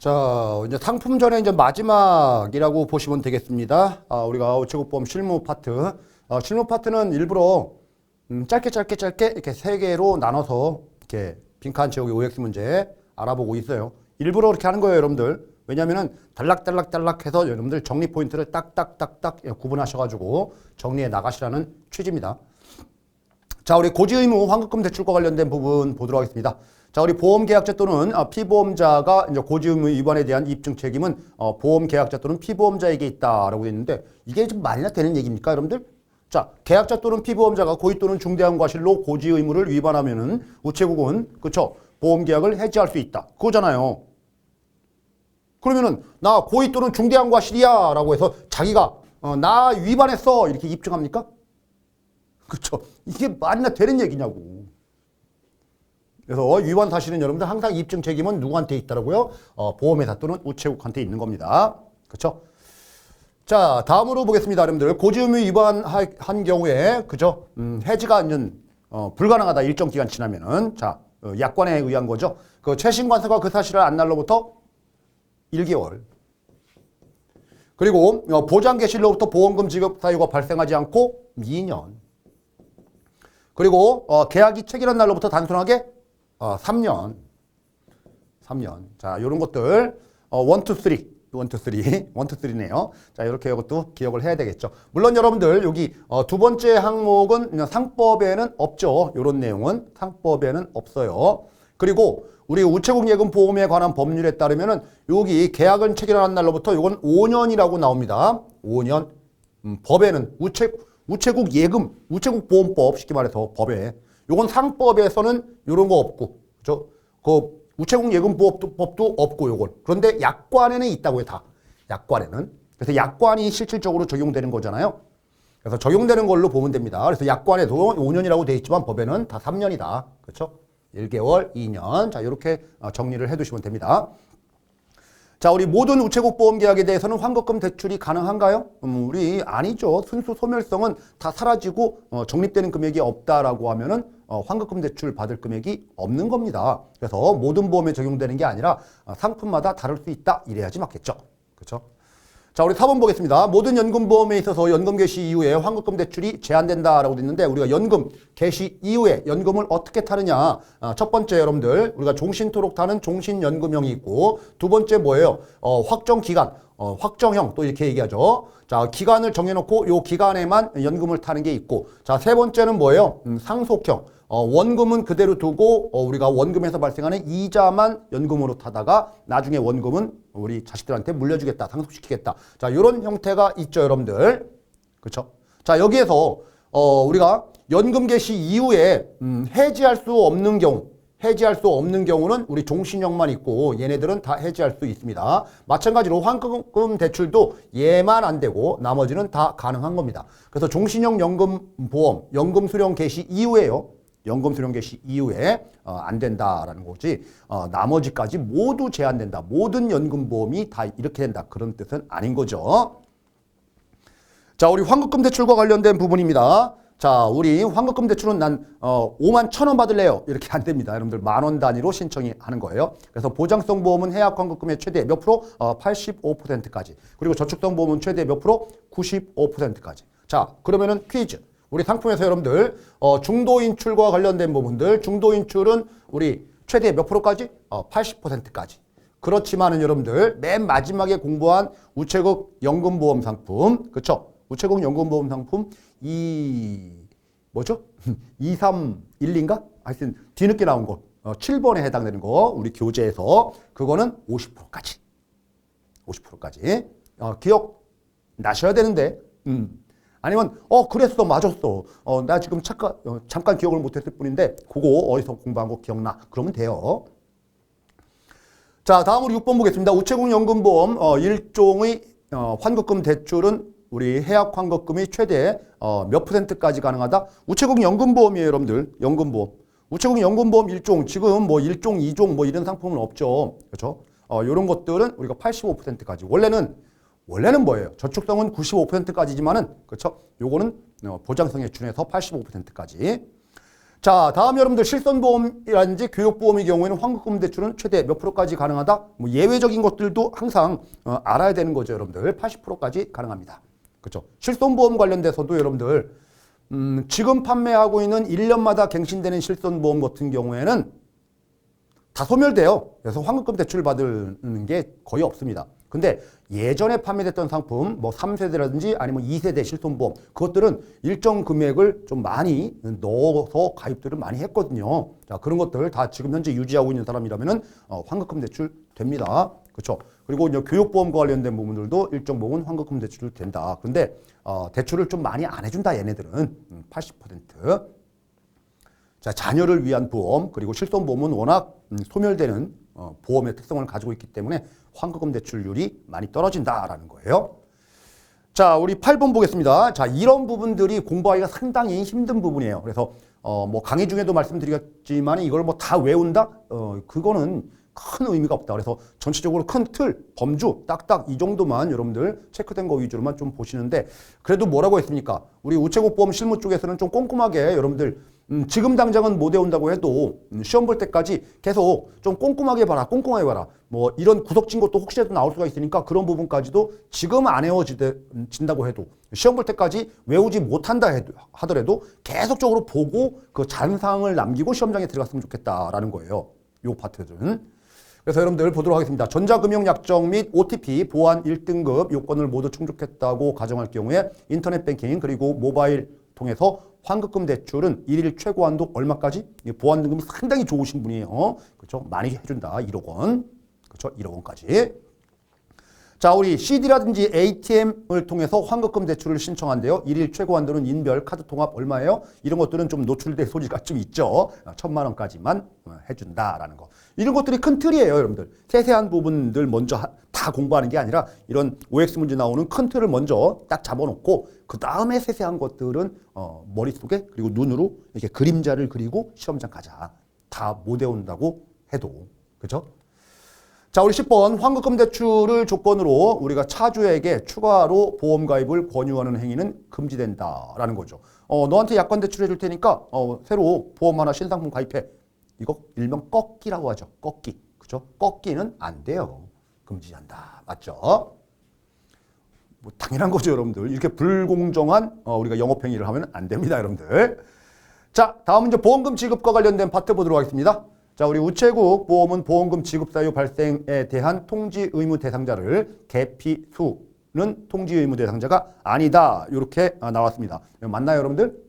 자, 이제 상품 전에 이제 마지막이라고 보시면 되겠습니다. 우리가 우체국보험 실무 파트. 실무 파트는 일부러 짧게 이렇게 세 개로 나눠서 이렇게 빈칸 채우기 OX 문제 알아보고 있어요. 일부러 그렇게 하는 거예요, 여러분들. 왜냐면은 달락 해서 여러분들 정리 포인트를 딱딱딱딱 구분하셔가지고 정리해 나가시라는 취지입니다. 자, 우리 고지의무 환급금 대출과 관련된 부분 보도록 하겠습니다. 자, 우리 보험계약자 또는 피보험자가 이제 고지의무 위반에 대한 입증 책임은 보험계약자 또는 피보험자에게 있다라고 되어 있는데 이게 좀 말이나 되는 얘기입니까, 여러분들? 자, 계약자 또는 피보험자가 고의 또는 중대한 과실로 고지의무를 위반하면은 우체국은 그쵸 보험계약을 해지할 수 있다. 그거잖아요. 그러면은 나 고의 또는 중대한 과실이야라고 해서 자기가 나 위반했어 이렇게 입증합니까? 그쵸? 이게 말이나 되는 얘기냐고. 그래서 위반 사실은 여러분들 항상 입증 책임은 누구한테 있다라고요? 보험회사 또는 우체국한테 있는 겁니다. 그렇죠? 자, 다음으로 보겠습니다, 여러분들. 고지의무 위반한 경우에 그죠? 해지가 불가능하다. 일정 기간 지나면은 자, 약관에 의한 거죠. 그 최신 관세가 그 사실을 안 날로부터 1개월. 그리고 보장 개시로부터 보험금 지급 사유가 발생하지 않고 2년. 그리고 계약이 체결한 날로부터 단순하게 3년. 자, 이런 것들 1, 2, 3네요. 자, 이렇게 이것도 기억을 해야 되겠죠. 물론 여러분들 여기 두 번째 항목은 상법에는 없죠. 이런 내용은 상법에는 없어요. 그리고 우리 우체국 예금 보험에 관한 법률에 따르면은 여기 계약은 체결한 날로부터 이건 5년이라고 나옵니다. 5년. 법에는 우체국 예금, 우체국 보험법 쉽게 말해서 법에 요건 상법에서는 요런 거 없고, 그죠? 그 우체국 예금 보험법도 없고 요건. 그런데 약관에는 있다고요, 다. 약관에는. 그래서 약관이 실질적으로 적용되는 거잖아요. 그래서 적용되는 걸로 보면 됩니다. 그래서 약관에도 5년이라고 돼 있지만 법에는 다 3년이다. 그렇죠? 1개월, 2년. 자, 이렇게 정리를 해 두시면 됩니다. 자, 우리 모든 우체국 보험 계약에 대해서는 환급금 대출이 가능한가요? 우리 아니죠. 순수 소멸성은 다 사라지고 적립되는 금액이 없다라고 하면은 환급금 대출 받을 금액이 없는 겁니다. 그래서 모든 보험에 적용되는 게 아니라 상품마다 다를 수 있다. 이래야지 맞겠죠. 그렇죠? 자, 우리 4번 보겠습니다. 모든 연금보험에 있어서 연금 개시 이후에 환급금 대출이 제한된다라고 돼 있는데 우리가 연금 개시 이후에 연금을 어떻게 타느냐. 첫 번째 여러분들 우리가 종신토록 타는 종신연금형이 있고 두 번째 뭐예요? 확정 기간, 확정형 또 이렇게 얘기하죠. 자, 기간을 정해놓고 요 기간에만 연금을 타는 게 있고 자, 세 번째는 뭐예요? 상속형. 원금은 그대로 두고 우리가 원금에서 발생하는 이자만 연금으로 타다가 나중에 원금은 우리 자식들한테 물려주겠다, 상속시키겠다. 자, 이런 형태가 있죠, 여러분들. 그렇죠? 자, 여기에서 우리가 연금 개시 이후에 해지할 수 없는 경우는 우리 종신형만 있고 얘네들은 다 해지할 수 있습니다. 마찬가지로 환급금 대출도 얘만 안 되고 나머지는 다 가능한 겁니다. 그래서 종신형 연금보험, 연금 수령 개시 이후에요. 연금 수령 개시 이후에 안 된다라는 거지 나머지까지 모두 제한된다. 모든 연금보험이 다 이렇게 된다. 그런 뜻은 아닌 거죠. 자, 우리 환급금 대출과 관련된 부분입니다. 자, 우리 환급금 대출은 난 5만 1,000원 받을래요. 이렇게 안 됩니다. 여러분들 10,000원 단위로 신청이 하는 거예요. 그래서 보장성 보험은 해약 환급금의 최대 몇 프로? 85%까지. 그리고 저축성 보험은 최대 몇 프로? 95%까지. 자, 그러면은 퀴즈. 우리 상품에서 여러분들 중도 인출과 관련된 부분들 중도 인출은 우리 최대 몇 프로까지? 80%까지. 그렇지만은 여러분들 맨 마지막에 공부한 우체국 연금보험 상품 그쵸? 우체국 연금보험 상품 2312인가? 하여튼 뒤늦게 나온 거 7번에 해당되는 거 우리 교재에서 그거는 50%까지. 50%까지. 기억 나셔야 되는데 아니면 그랬어 맞았어 나 지금 잠깐 기억을 못했을 뿐인데 그거 어디서 공부한 거 기억나 그러면 돼요. 자, 다음으로 6번 보겠습니다. 우체국 연금보험 일종의 환급금 대출은 우리 해약 환급금이 최대 몇 %까지 가능하다? 우체국 연금보험이에요, 여러분들. 연금보험. 우체국 연금보험 일종 지금 뭐 1종, 2종 뭐 이런 상품은 없죠. 그렇죠? 이런 것들은 우리가 85%까지. 원래는 뭐예요? 저축성은 95%까지지만은 그렇죠? 요거는 보장성에 준해서 85%까지. 자, 다음 여러분들 실손보험이라든지 교육보험의 경우에는 환급금 대출은 최대 몇 프로까지 가능하다? 뭐 예외적인 것들도 항상 알아야 되는 거죠, 여러분들. 80%까지 가능합니다. 그렇죠? 실손보험 관련돼서도 여러분들 지금 판매하고 있는 1년마다 갱신되는 실손보험 같은 경우에는 다 소멸돼요. 그래서 환급금 대출 받는 게 거의 없습니다. 근데 예전에 판매됐던 상품, 뭐 3세대라든지 아니면 2세대 실손보험, 그것들은 일정 금액을 좀 많이 넣어서 가입들을 많이 했거든요. 자, 그런 것들 다 지금 현재 유지하고 있는 사람이라면은 환급금 대출 됩니다. 그렇죠? 그리고 이제 교육보험과 관련된 부분들도 일정 부분 환급금 대출 된다. 그런데 대출을 좀 많이 안 해준다, 얘네들은 80%. 자, 자녀를 위한 보험, 그리고 실손보험은 워낙 소멸되는 보험의 특성을 가지고 있기 때문에 환급금 대출률이 많이 떨어진다라는 거예요. 자, 우리 8번 보겠습니다. 자, 이런 부분들이 공부하기가 상당히 힘든 부분이에요. 그래서 뭐 강의 중에도 말씀드렸지만 이걸 뭐 다 외운다? 그거는 큰 의미가 없다. 그래서 전체적으로 큰 틀, 범주, 딱딱 이 정도만 여러분들 체크된 거 위주로만 좀 보시는데, 그래도 뭐라고 했습니까? 우리 우체국보험 실무 쪽에서는 좀 꼼꼼하게 여러분들 지금 당장은 못 외운다고 해도 시험 볼 때까지 계속 좀 꼼꼼하게 봐라, 꼼꼼하게 봐라. 뭐 이런 구석진 것도 혹시라도 나올 수가 있으니까 그런 부분까지도 지금 안 외워진다고 해도 시험 볼 때까지 외우지 못한다 하더라도 계속적으로 보고 그 잔상을 남기고 시험장에 들어갔으면 좋겠다라는 거예요. 요 파트들은. 그래서 여러분들 보도록 하겠습니다. 전자금융약정 및 OTP 보안 1등급 요건을 모두 충족했다고 가정할 경우에 인터넷 뱅킹 그리고 모바일 통해서 환급금 대출은 일일 최고 한도 얼마까지? 보안 등급이 상당히 좋으신 분이에요. 그렇죠? 많이 해준다. 1억 원. 그렇죠? 1억 원까지. 자, 우리 CD라든지 ATM을 통해서 환급금 대출을 신청한대요. 일일 최고 한도는 인별 카드 통합 얼마예요? 이런 것들은 좀 노출될 소지가 좀 있죠. 1,000만 원까지만 해준다라는 거. 이런 것들이 큰 틀이에요, 여러분들. 세세한 부분들 먼저 다 공부하는 게 아니라 이런 OX 문제 나오는 큰 틀을 먼저 딱 잡아놓고 그 다음에 세세한 것들은 머릿속에 그리고 눈으로 이렇게 그림자를 그리고 시험장 가자. 다 못 외운다고 해도. 그렇죠? 자, 우리 10번 환급금 대출을 조건으로 우리가 차주에게 추가로 보험 가입을 권유하는 행위는 금지된다라는 거죠. 너한테 약관 대출 해줄 테니까 새로 보험 하나 신상품 가입해. 이거 일명 꺾기라고 하죠. 꺾기. 그죠? 꺾기는 안 돼요. 금지한다. 맞죠? 뭐 당연한 거죠, 여러분들. 이렇게 불공정한 우리가 영업행위를 하면 안 됩니다, 여러분들. 자, 다음은 이제 보험금 지급과 관련된 파트 보도록 하겠습니다. 자, 우리 우체국 보험은 보험금 지급 사유 발생에 대한 통지 의무 대상자를 개피수는 통지 의무 대상자가 아니다. 이렇게 나왔습니다. 맞나요, 여러분들?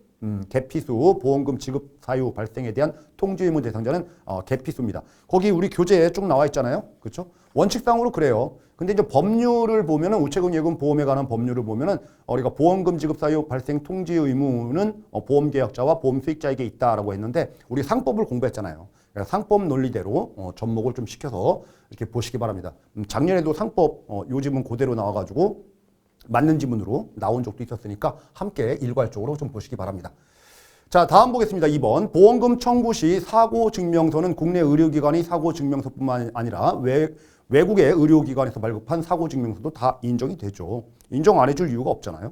개피수 보험금 지급 사유 발생에 대한 통지 의무 대상자는 개피수입니다. 거기 우리 교재에 쭉 나와 있잖아요. 그렇죠? 원칙상으로 그래요. 근데 이제 법률을 보면은 우체국 예금 보험에 관한 법률을 보면은 우리가 보험금 지급 사유 발생 통지 의무는 보험 계약자와 보험 수익자에게 있다라고 했는데 우리 상법을 공부했잖아요. 상법 논리대로 접목을 좀 시켜서 이렇게 보시기 바랍니다. 작년에도 상법 요즘은 그대로 나와가지고 맞는 지문으로 나온 적도 있었으니까 함께 일괄적으로 좀 보시기 바랍니다. 자, 다음 보겠습니다. 2번 보험금 청구 시 사고증명서는 국내 의료기관의 사고증명서뿐만 아니라 외국의 의료기관에서 발급한 사고증명서도 다 인정이 되죠. 인정 안 해줄 이유가 없잖아요.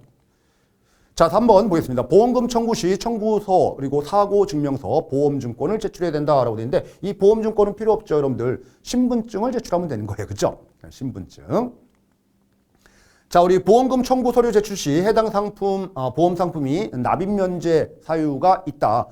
자, 3번 보겠습니다. 보험금 청구 시 청구서 그리고 사고증명서, 보험증권을 제출해야 된다라고 되어 있는데 이 보험증권은 필요 없죠, 여러분들. 신분증을 제출하면 되는 거예요. 그렇죠? 신분증. 자, 우리 보험금 청구 서류 제출 시 해당 상품, 보험 상품이 납입 면제 사유가 있다.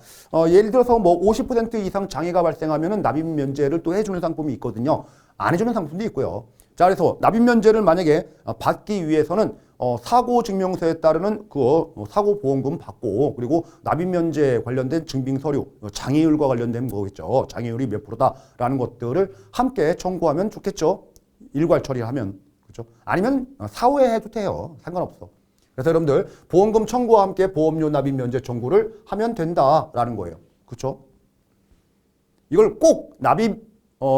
예를 들어서 뭐 50% 이상 장애가 발생하면은 납입 면제를 또 해주는 상품이 있거든요. 안 해주는 상품도 있고요. 자, 그래서 납입 면제를 만약에 받기 위해서는 사고 증명서에 따르는 그 사고 보험금 받고 그리고 납입 면제 관련된 증빙 서류, 장애율과 관련된 거겠죠. 장애율이 몇 프로다라는 것들을 함께 청구하면 좋겠죠. 일괄 처리하면. 그렇죠? 아니면 사후에 해도 돼요. 상관없어. 그래서 여러분들 보험금 청구와 함께 보험료 납입 면제 청구를 하면 된다라는 거예요. 그렇죠? 이걸 꼭 납입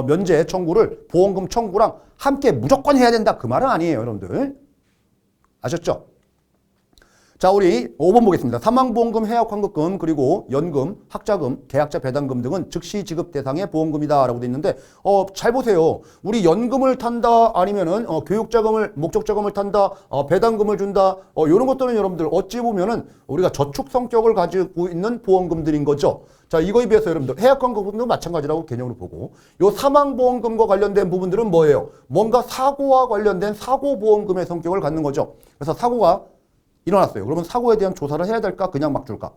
면제 청구를 보험금 청구랑 함께 무조건 해야 된다. 그 말은 아니에요, 여러분들. 아셨죠? 자, 우리 5번 보겠습니다. 사망보험금, 해약환급금, 그리고 연금, 학자금, 계약자 배당금 등은 즉시 지급 대상의 보험금이다 라고 돼 있는데 잘 보세요. 우리 연금을 탄다 아니면은 교육자금을 목적자금을 탄다 배당금을 준다 이런 것들은 여러분들 어찌 보면은 우리가 저축 성격을 가지고 있는 보험금들인 거죠. 자, 이거에 비해서 여러분들 해약환급금도 마찬가지라고 개념으로 보고 요 사망보험금과 관련된 부분들은 뭐예요? 뭔가 사고와 관련된 사고보험금의 성격을 갖는 거죠. 그래서 사고가 일어났어요. 그러면 사고에 대한 조사를 해야 될까? 그냥 막 줄까?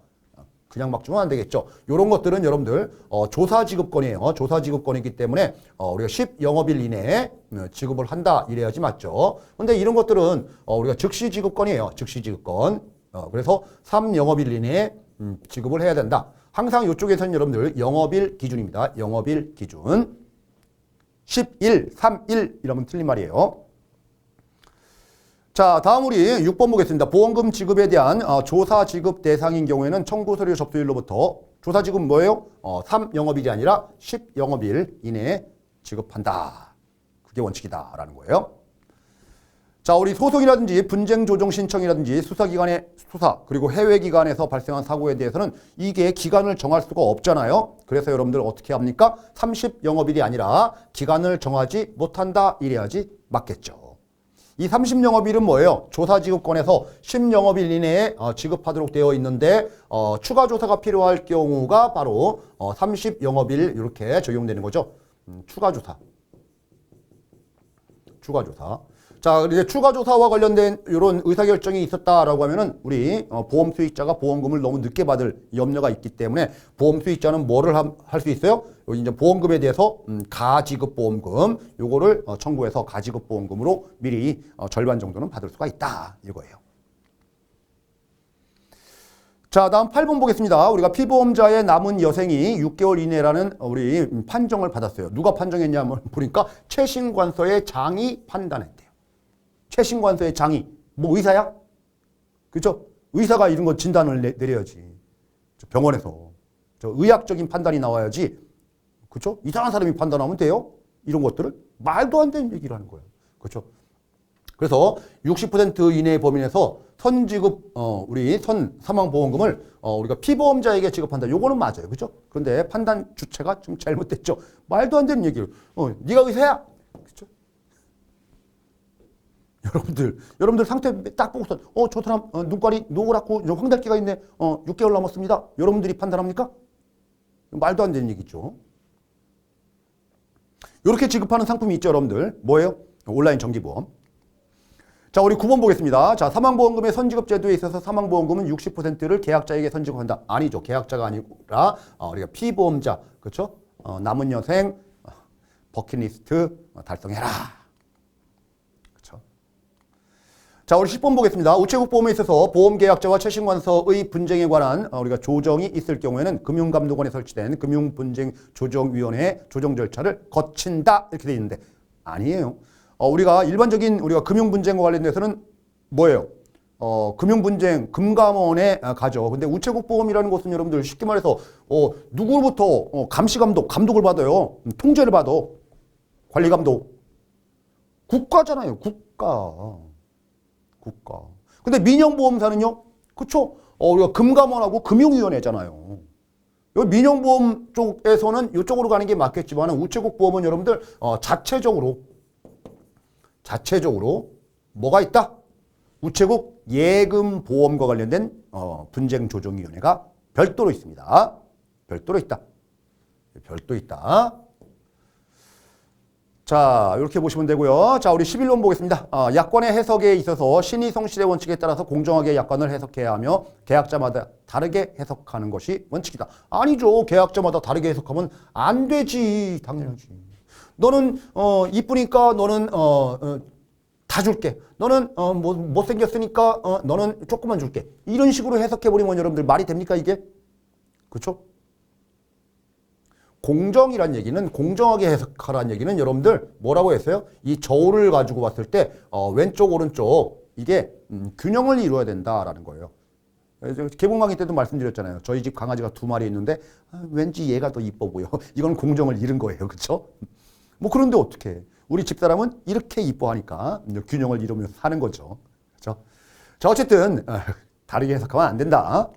그냥 막 주면 안 되겠죠. 이런 것들은 여러분들 조사지급권이에요. 조사지급권이기 때문에 우리가 10영업일 이내에 지급을 한다 이래야지 맞죠. 근데 이런 것들은 우리가 즉시지급권이에요. 즉시지급권. 그래서 3영업일 이내에 지급을 해야 된다. 항상 이쪽에서는 여러분들 영업일 기준입니다. 영업일 기준. 11, 31 이러면 틀린 말이에요. 자, 다음 우리 6번 보겠습니다. 보험금 지급에 대한 조사 지급 대상인 경우에는 청구 서류 접수일로부터 조사 지급 뭐예요? 3영업일이 아니라 10영업일 이내에 지급한다. 그게 원칙이다 라는 거예요. 자, 우리 소송이라든지 분쟁 조정 신청이라든지 수사기관의 수사 그리고 해외기관에서 발생한 사고에 대해서는 이게 기간을 정할 수가 없잖아요. 그래서 여러분들 어떻게 합니까? 30영업일이 아니라 기간을 정하지 못한다 이래야지 맞겠죠. 이 30영업일은 뭐예요? 조사지급권에서 10영업일 이내에 지급하도록 되어 있는데 추가 조사가 필요할 경우가 바로 30영업일 이렇게 적용되는 거죠. 추가 조사. 자, 이제 추가 조사와 관련된 이런 의사결정이 있었다라고 하면은 우리 보험 수익자가 보험금을 너무 늦게 받을 염려가 있기 때문에 보험 수익자는 뭐를 할 수 있어요? 여기 이제 보험금에 대해서 가지급 보험금 요거를 청구해서 가지급 보험금으로 미리 절반 정도는 받을 수가 있다 이거예요. 자, 다음 8번 보겠습니다. 우리가 피보험자의 남은 여생이 6개월 이내라는 우리 판정을 받았어요. 누가 판정했냐면 보니까 최신관서의 장이 판단했대요. 최신관서의 장이 뭐 의사야? 그렇죠? 의사가 이런 거 진단을 내려야지. 병원에서 의학적인 판단이 나와야지. 그렇죠? 이상한 사람이 판단하면 돼요? 이런 것들을 말도 안 되는 얘기를 하는 거예요. 그렇죠? 그래서 60% 이내의 범위 내에서 선지급 우리 사망보험금을 우리가 피보험자에게 지급한다. 요거는 맞아요. 그렇죠? 그런데 판단 주체가 좀 잘못됐죠. 말도 안 되는 얘기를. 네가 의사야? 그렇죠? 여러분들 상태 딱 보고서 저 사람 눈깔이 노랗고 황달기가 있네. 6개월 남았습니다. 여러분들이 판단합니까? 말도 안 되는 얘기죠. 이렇게 지급하는 상품이 있죠, 여러분들. 뭐예요? 온라인 정기보험. 자, 우리 9번 보겠습니다. 자, 사망보험금의 선지급 제도에 있어서 사망보험금은 60%를 계약자에게 선지급한다. 아니죠. 계약자가 아니라 우리가 피보험자, 그렇죠? 남은 여생 버킷리스트 달성해라. 자, 우리 10번 보겠습니다. 우체국 보험에 있어서 보험계약자와 최신관서의 분쟁에 관한 우리가 조정이 있을 경우에는 금융감독원에 설치된 금융분쟁조정위원회의 조정 절차를 거친다 이렇게 되어 있는데 아니에요. 우리가 일반적인 우리가 금융분쟁과 관련돼서는 뭐예요? 금융분쟁 금감원에 가죠. 근데 우체국 보험이라는 것은 여러분들 쉽게 말해서 누구로부터 감독을 받아요. 통제를 받아. 관리감독. 국가잖아요. 국가. 근데 민영보험사는요? 그쵸? 우리가 금감원하고 금융위원회잖아요. 여기 민영보험 쪽에서는 이쪽으로 가는 게 맞겠지만 우체국 보험은 여러분들 자체적으로 뭐가 있다? 우체국 예금보험과 관련된 분쟁조정위원회가 별도로 있습니다. 별도 있다. 자, 이렇게 보시면 되고요. 자, 우리 11번 보겠습니다. 약관의 해석에 있어서 신의 성실의 원칙에 따라서 공정하게 약관을 해석해야 하며 계약자마다 다르게 해석하는 것이 원칙이다. 아니죠. 계약자마다 다르게 해석하면 안 되지. 당연하지. 너는 이쁘니까 너는 다 줄게. 너는 못생겼으니까 너는 조금만 줄게. 이런 식으로 해석해버리면 여러분들 말이 됩니까 이게? 그렇죠? 공정이란 얘기는 공정하게 해석하라는 얘기는 여러분들 뭐라고 했어요? 이 저울을 가지고 봤을 때 왼쪽 오른쪽 이게 균형을 이루어야 된다라는 거예요. 개봉 강의 때도 말씀드렸잖아요. 저희 집 강아지가 2마리 있는데 왠지 얘가 더 이뻐 보여. 이건 공정을 잃은 거예요. 그렇죠? 뭐 그런데 어떻게 우리 집사람은 이렇게 이뻐하니까 균형을 이루면서 사는 거죠. 그렇죠? 자, 어쨌든 다르게 해석하면 안 된다.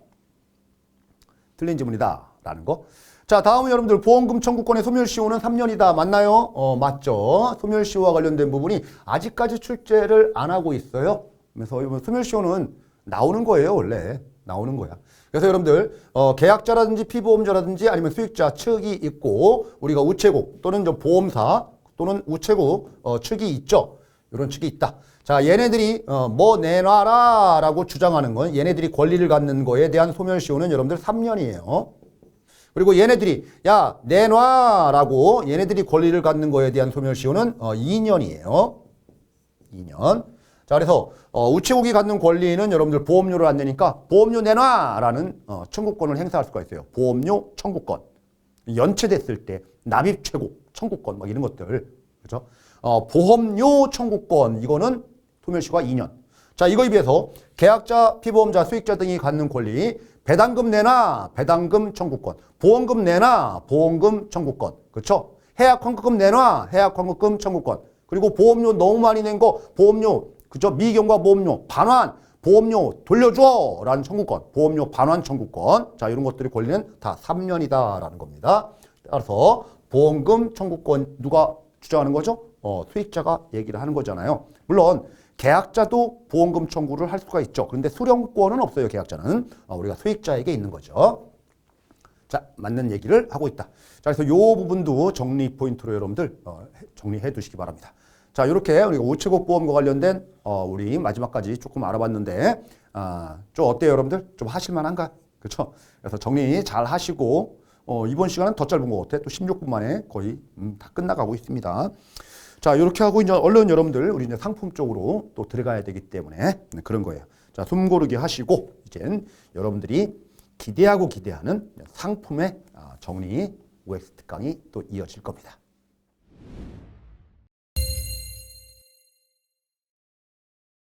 틀린 지문이다 라는 거. 자, 다음은 여러분들 보험금 청구권의 소멸시효는 3년이다. 맞나요? 맞죠. 소멸시효와 관련된 부분이 아직까지 출제를 안 하고 있어요. 그래서 소멸시효는 나오는 거예요. 원래 나오는 거야. 그래서 여러분들 계약자라든지 피보험자라든지 아니면 수익자 측이 있고 우리가 우체국 또는 보험사 또는 우체국 측이 있죠. 이런 측이 있다. 자, 얘네들이 뭐 내놔라 라고 주장하는 건 얘네들이 권리를 갖는 거에 대한 소멸시효는 여러분들 3년이에요. 그리고 얘네들이 야 내놔 라고 얘네들이 권리를 갖는 거에 대한 소멸시효는 2년이에요. 2년. 자, 그래서 우체국이 갖는 권리는 여러분들 보험료를 안 내니까 보험료 내놔 라는 청구권을 행사할 수가 있어요. 보험료 청구권. 연체됐을 때 납입 최고 청구권 막 이런 것들. 그렇죠? 보험료 청구권 이거는 소멸시효가 2년. 자, 이거에 비해서 계약자, 피보험자, 수익자 등이 갖는 권리 배당금 내놔 배당금 청구권. 보험금 내놔 보험금 청구권. 그렇죠? 해약 환급금 내놔 해약 환급금 청구권. 그리고 보험료 너무 많이 낸 거 보험료 그죠? 미경과 보험료 반환 보험료 돌려줘 라는 청구권. 보험료 반환 청구권. 자, 이런 것들이 권리는 다 3년이다 라는 겁니다. 따라서 보험금 청구권 누가 주장하는 거죠? 수익자가 얘기를 하는 거잖아요. 물론 계약자도 보험금 청구를 할 수가 있죠. 그런데 수령권은 없어요. 계약자는. 우리가 수익자에게 있는 거죠. 자, 맞는 얘기를 하고 있다. 자, 그래서 이 부분도 정리 포인트로 여러분들 정리해 두시기 바랍니다. 자, 이렇게 우리가 우체국 보험과 관련된 우리 마지막까지 조금 알아봤는데 좀 어때요, 여러분들? 좀 하실만한가? 그렇죠? 그래서 정리 잘 하시고 이번 시간은 더 짧은 것 같아. 또 16분 만에 거의 다 끝나가고 있습니다. 자, 이렇게 하고 이제 얼른 여러분들 우리 이제 상품 쪽으로 또 들어가야 되기 때문에 그런 거예요. 자, 숨 고르기 하시고 이젠 여러분들이 기대하고 기대하는 상품의 정리 OX 특강이 또 이어질 겁니다.